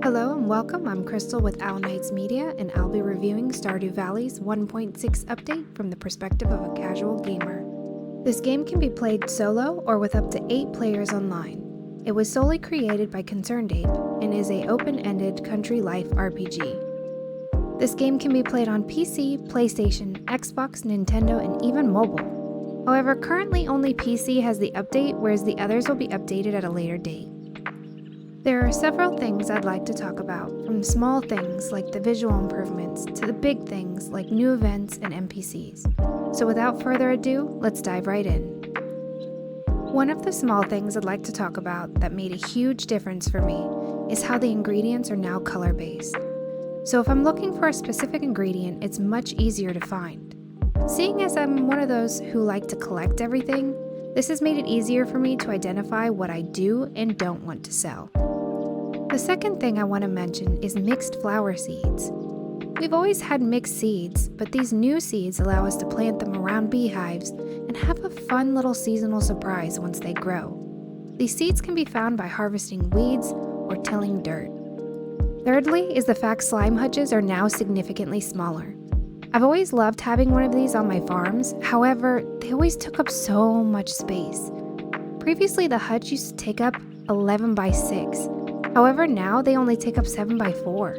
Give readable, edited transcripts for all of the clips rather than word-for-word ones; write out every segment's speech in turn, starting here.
Hello and welcome, I'm Krystle with Owl Knights Media, and I'll be reviewing Stardew Valley's 1.6 update from the perspective of a casual gamer. This game can be played solo or with up to 8 players online. It was solely created by ConcernedApe and is an open-ended country life RPG. This game can be played on PC, PlayStation, Xbox, Nintendo, and even mobile. However, currently only PC has the update, whereas the others will be updated at a later date. There are several things I'd like to talk about, from small things like the visual improvements to the big things like new events and NPCs. So without further ado, let's dive right in. One of the small things I'd like to talk about that made a huge difference for me is how the ingredients are now color-based. So if I'm looking for a specific ingredient, it's much easier to find. Seeing as I'm one of those who like to collect everything, this has made it easier for me to identify what I do and don't want to sell. The second thing I want to mention is mixed flower seeds. We've always had mixed seeds, but these new seeds allow us to plant them around beehives and have a fun little seasonal surprise once they grow. These seeds can be found by harvesting weeds or tilling dirt. Thirdly is the fact slime hutches are now significantly smaller. I've always loved having one of these on my farms, however, they always took up so much space. Previously, the hutch used to take up 11 by 6. However, now they only take up 7 by 4.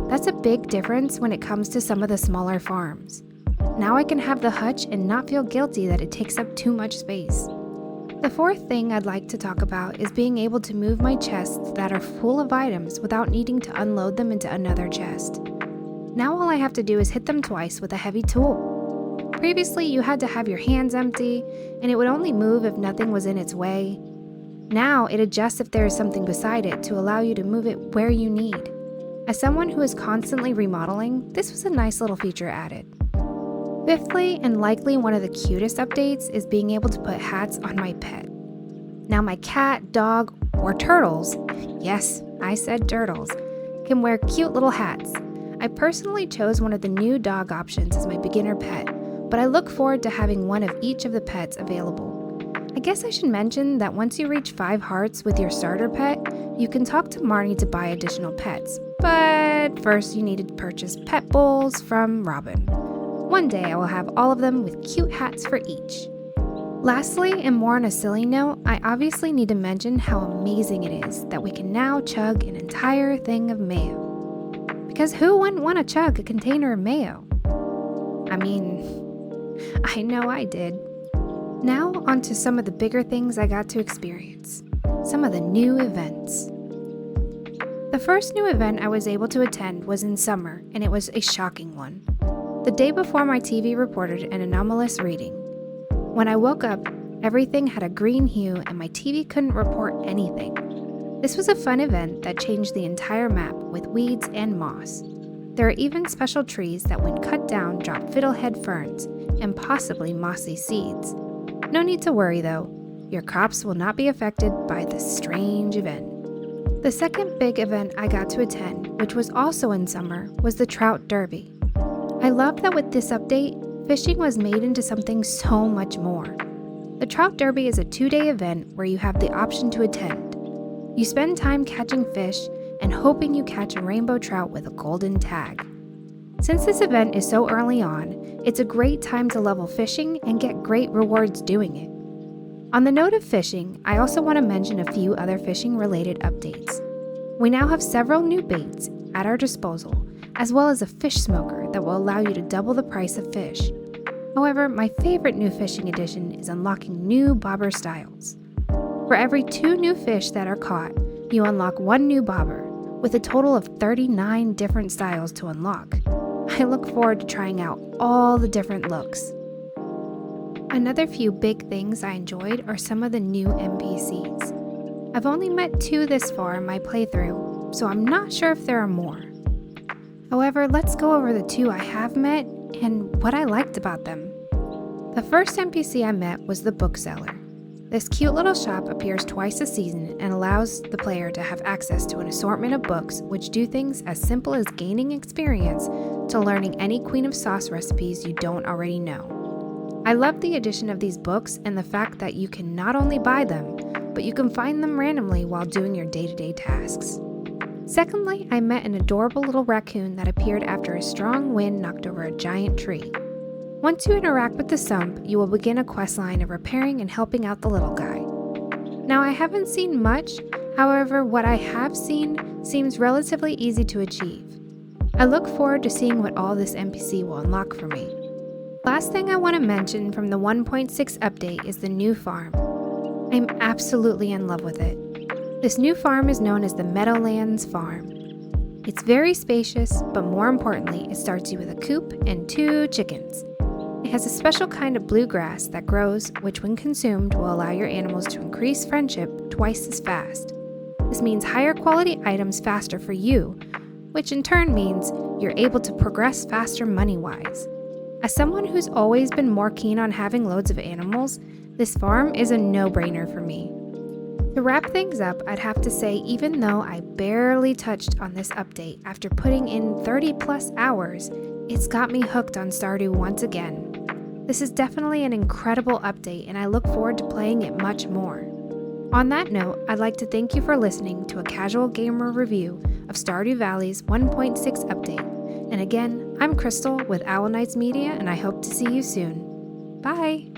That's a big difference when it comes to some of the smaller farms. Now I can have the hutch and not feel guilty that it takes up too much space. The fourth thing I'd like to talk about is being able to move my chests that are full of items without needing to unload them into another chest. Now all I have to do is hit them twice with a heavy tool. Previously, you had to have your hands empty, and it would only move if nothing was in its way. Now it adjusts if there is something beside it to allow you to move it where you need. As someone who is constantly remodeling, this was a nice little feature added. Fifthly, and likely one of the cutest updates, is being able to put hats on my pet. Now my cat, dog, or turtles, yes, I said turtles, can wear cute little hats. I personally chose one of the new dog options as my beginner pet, but I look forward to having one of each of the pets available. I guess I should mention that once you reach 5 hearts with your starter pet, you can talk to Marnie to buy additional pets, but first you need to purchase pet bowls from Robin. One day I will have all of them with cute hats for each. Lastly, and more on a silly note, I obviously need to mention how amazing it is that we can now chug an entire thing of mayo. Because who wouldn't want to chug a container of mayo? I mean, I know I did. Now onto some of the bigger things I got to experience. Some of the new events. The first new event I was able to attend was in summer, and it was a shocking one. The day before, my TV reported an anomalous reading. When I woke up, everything had a green hue and my TV couldn't report anything. This was a fun event that changed the entire map with weeds and moss. There are even special trees that when cut down drop fiddlehead ferns and possibly mossy seeds. No need to worry though, your crops will not be affected by this strange event. The second big event I got to attend, which was also in summer, was the Trout Derby. I love that with this update, fishing was made into something so much more. The Trout Derby is a 2-day event where you have the option to attend. You spend time catching fish and hoping you catch a rainbow trout with a golden tag. Since this event is so early on, it's a great time to level fishing and get great rewards doing it. On the note of fishing, I also want to mention a few other fishing-related updates. We now have several new baits at our disposal, as well as a fish smoker that will allow you to double the price of fish. However, my favorite new fishing addition is unlocking new bobber styles. For every 2 new fish that are caught, you unlock 1 new bobber, with a total of 39 different styles to unlock. I look forward to trying out all the different looks. Another few big things I enjoyed are some of the new NPCs. I've only met 2 this far in my playthrough, so I'm not sure if there are more. However, let's go over the 2 I have met and what I liked about them. The first NPC I met was the bookseller. This cute little shop appears twice a season and allows the player to have access to an assortment of books which do things as simple as gaining experience to learning any Queen of Sauce recipes you don't already know. I love the addition of these books and the fact that you can not only buy them, but you can find them randomly while doing your day-to-day tasks. Secondly, I met an adorable little raccoon that appeared after a strong wind knocked over a giant tree. Once you interact with the sump, you will begin a quest line of repairing and helping out the little guy. Now, I haven't seen much, however, what I have seen seems relatively easy to achieve. I look forward to seeing what all this NPC will unlock for me. Last thing I want to mention from the 1.6 update is the new farm. I'm absolutely in love with it. This new farm is known as the Meadowlands Farm. It's very spacious, but more importantly, it starts you with a coop and 2 chickens. It has a special kind of bluegrass that grows, which when consumed will allow your animals to increase friendship twice as fast. This means higher quality items faster for you, which in turn means you're able to progress faster money-wise. As someone who's always been more keen on having loads of animals, this farm is a no-brainer for me. To wrap things up, I'd have to say even though I barely touched on this update after putting in 30 plus hours, it's got me hooked on Stardew once again. This is definitely an incredible update and I look forward to playing it much more. On that note, I'd like to thank you for listening to a casual gamer review of Stardew Valley's 1.6 update. And again, I'm Krystle with Owl Knights Media and I hope to see you soon. Bye!